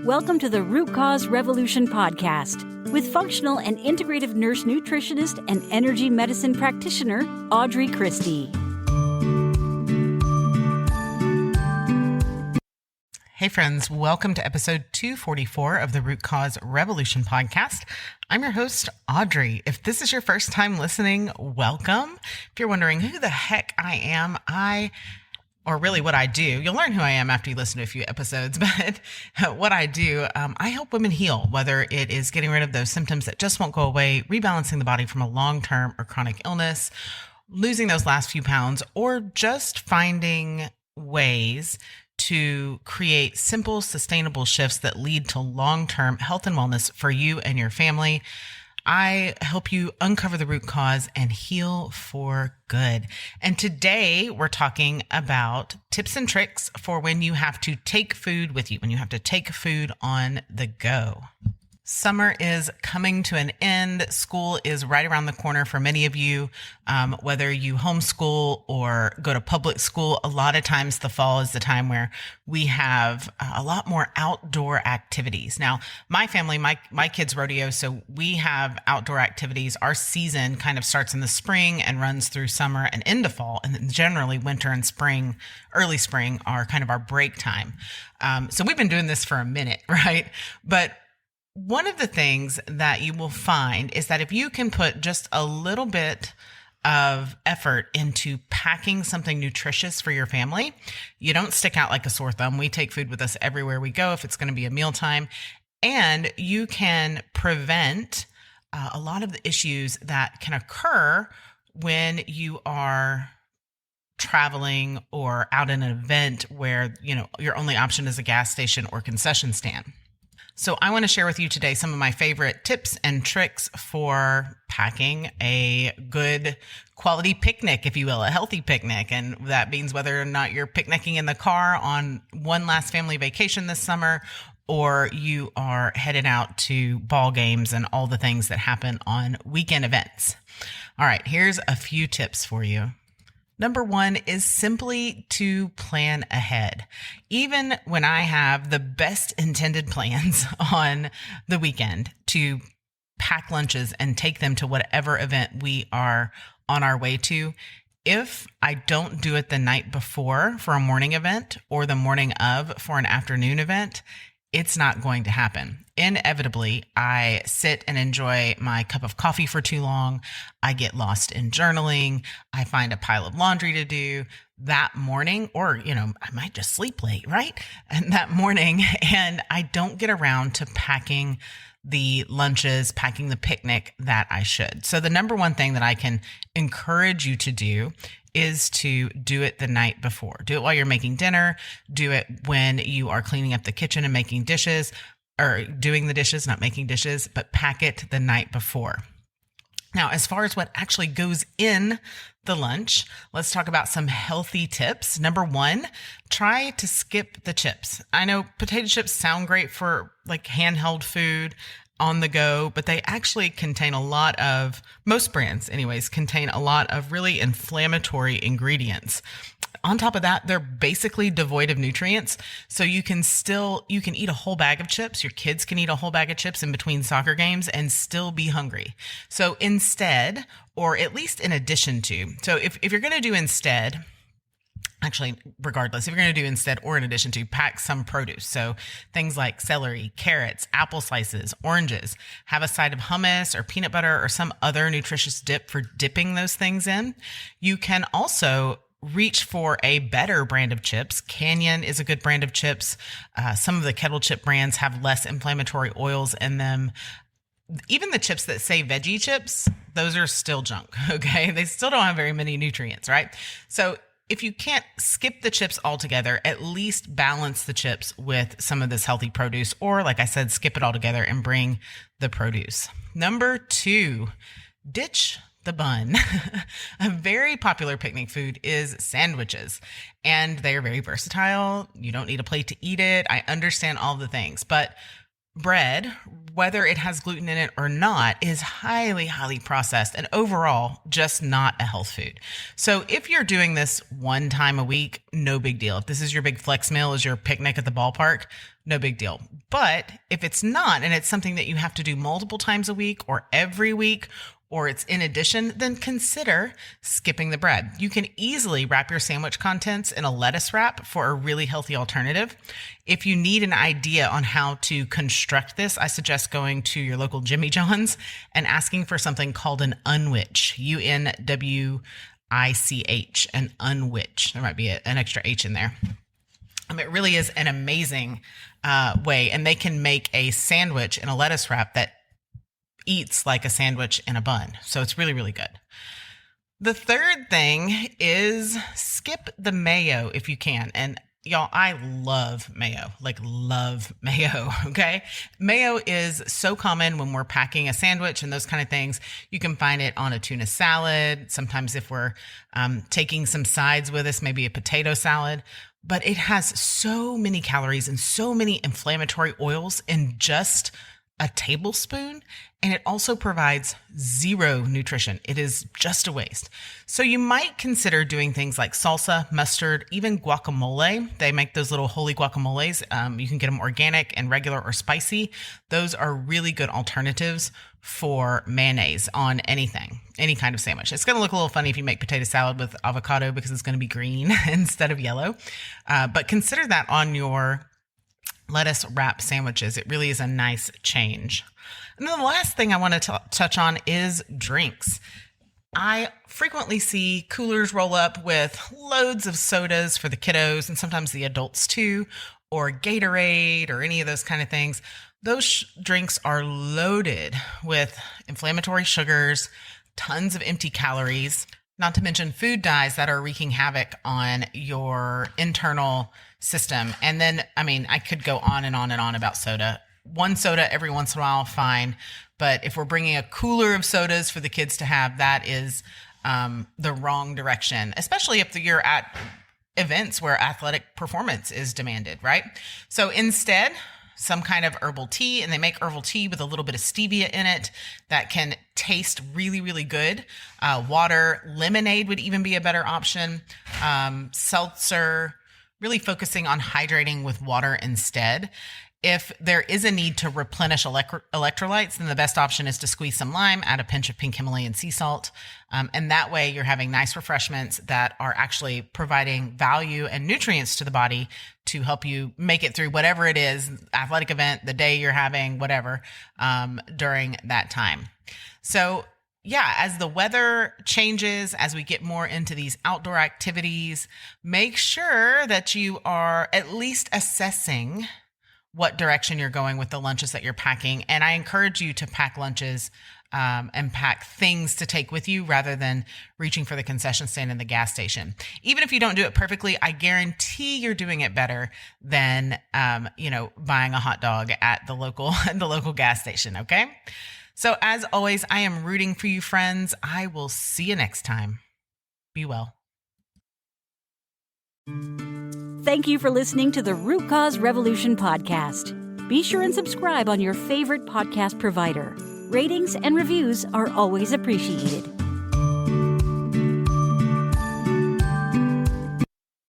Welcome to the Root Cause Revolution podcast with functional and integrative nurse nutritionist and energy medicine practitioner, Audrey Christie. Hey friends, welcome to episode 244 of the Root Cause Revolution podcast. I'm your host, Audrey. If this is your first time listening, welcome. If you're wondering who the heck I am, or really what I do, you'll learn who I am after you listen to a few episodes, but what I do, I help women heal, whether it is getting rid of those symptoms that just won't go away, rebalancing the body from a long-term or chronic illness, losing those last few pounds, or just finding ways to create simple, sustainable shifts that lead to long-term health and wellness for you and your family. I help you uncover the root cause and heal for good. And today we're talking about tips and tricks for when you have to take food with you, when you have to take food on the go. Summer is coming to an end. School is right around the corner for many of you. Whether you homeschool or go to public school, a lot of times the fall is the time where we have a lot more outdoor activities. Now, my family, my kids rodeo, so we have outdoor activities. Our season kind of starts in the spring and runs through summer and into fall. And then generally winter and spring, early spring are kind of our break time. So we've been doing this for a minute, right? But one of the things that you will find is that if you can put just a little bit of effort into packing something nutritious for your family, you don't stick out like a sore thumb. We take food with us everywhere we go if it's going to be a mealtime, and you can prevent a lot of the issues that can occur when you are traveling or out in an event where, your only option is a gas station or concession stand. So I want to share with you today some of my favorite tips and tricks for packing a good quality picnic, if you will, a healthy picnic. And that means whether or not you're picnicking in the car on one last family vacation this summer, or you are headed out to ball games and all the things that happen on weekend events. All right, here's a few tips for you. Number one is simply to plan ahead. Even when I have the best intended plans on the weekend to pack lunches and take them to whatever event we are on our way to, if I don't do it the night before for a morning event or the morning of for an afternoon event, it's not going to happen. Inevitably, I sit and enjoy my cup of coffee for too long. I get lost in journaling. I find a pile of laundry to do that morning, or, I might just sleep late, right? And that morning, and I don't get around to packing the lunches, packing the picnic that I should. So the number one thing that I can encourage you to do is to do it the night before. Do it while you're making dinner. Do it when you are cleaning up the kitchen and making dishes, or doing the dishes, not making dishes, but pack it the night before. Now, as far as what actually goes in the lunch, let's talk about some healthy tips. Number one, try to skip the chips. I know potato chips sound great for like handheld food on the go, but they actually contain most brands anyways, contain a lot of really inflammatory ingredients. On top of that, they're basically devoid of nutrients. So you can eat a whole bag of chips. Your kids can eat a whole bag of chips in between soccer games and still be hungry. So instead, or at least in addition to, so if you're going to do instead, actually, regardless, if you're going to do instead or in addition to, pack some produce. So things like celery, carrots, apple slices, oranges, have a side of hummus or peanut butter or some other nutritious dip for dipping those things in. You can also reach for a better brand of chips. Canyon is a good brand of chips. Some of the kettle chip brands have less inflammatory oils in them. Even the chips that say veggie chips, those are still junk, okay? They still don't have very many nutrients, right? So if you can't skip the chips altogether, at least balance the chips with some of this healthy produce, or like I said, skip it altogether and bring the produce. Number two, ditch the bun. A very popular picnic food is sandwiches, and they're very versatile. You don't need a plate to eat it. I understand all the things, but bread, whether it has gluten in it or not, is highly, highly processed and overall just not a health food. So if you're doing this one time a week, no big deal. If this is your big flex meal, is your picnic at the ballpark, no big deal. But if it's not, and it's something that you have to do multiple times a week or every week, or it's in addition, then consider skipping the bread. You can easily wrap your sandwich contents in a lettuce wrap for a really healthy alternative. If you need an idea on how to construct this, I suggest going to your local Jimmy John's and asking for something called an unwich, UNWICH, an unwich. There might be an extra H in there. It really is an amazing way, and they can make a sandwich in a lettuce wrap that eats like a sandwich in a bun. So it's really, really good. The third thing is skip the mayo if you can. And y'all, I love mayo, okay? Mayo is so common when we're packing a sandwich and those kind of things. You can find it on a tuna salad. Sometimes if we're taking some sides with us, maybe a potato salad. But it has so many calories and so many inflammatory oils in just a tablespoon, and it also provides zero nutrition. It is just a waste. So you might consider doing things like salsa, mustard, even guacamole. They make those little holy guacamoles. You can get them organic and regular or spicy. Those are really good alternatives for mayonnaise on anything, any kind of sandwich. It's going to look a little funny if you make potato salad with avocado because it's going to be green instead of yellow. But consider that on your lettuce wrap sandwiches. It really is a nice change. And then the last thing I want to touch on is drinks. I frequently see coolers roll up with loads of sodas for the kiddos and sometimes the adults too, or Gatorade or any of those kind of things. Those drinks are loaded with inflammatory sugars, tons of empty calories, not to mention food dyes that are wreaking havoc on your internal system. And then, I could go on and on and on about soda. One soda every once in a while, fine. But if we're bringing a cooler of sodas for the kids to have, that is the wrong direction, especially if you're at events where athletic performance is demanded, right? So instead, some kind of herbal tea, and they make herbal tea with a little bit of stevia in it that can taste really, really good. Water, lemonade would even be a better option. Seltzer, really focusing on hydrating with water instead. If there is a need to replenish electrolytes, then the best option is to squeeze some lime, add a pinch of pink Himalayan sea salt. And that way you're having nice refreshments that are actually providing value and nutrients to the body to help you make it through whatever it is, athletic event, the day you're having, whatever, during that time. So yeah, as the weather changes, as we get more into these outdoor activities, make sure that you are at least assessing what direction you're going with the lunches that you're packing. And I encourage you to pack lunches and pack things to take with you rather than reaching for the concession stand in the gas station. Even if you don't do it perfectly, I guarantee you're doing it better than, buying a hot dog at the local gas station. Okay. So as always, I am rooting for you, friends. I will see you next time. Be well. Thank you for listening to the Root Cause Revolution podcast. Be sure and subscribe on your favorite podcast provider. Ratings and reviews are always appreciated.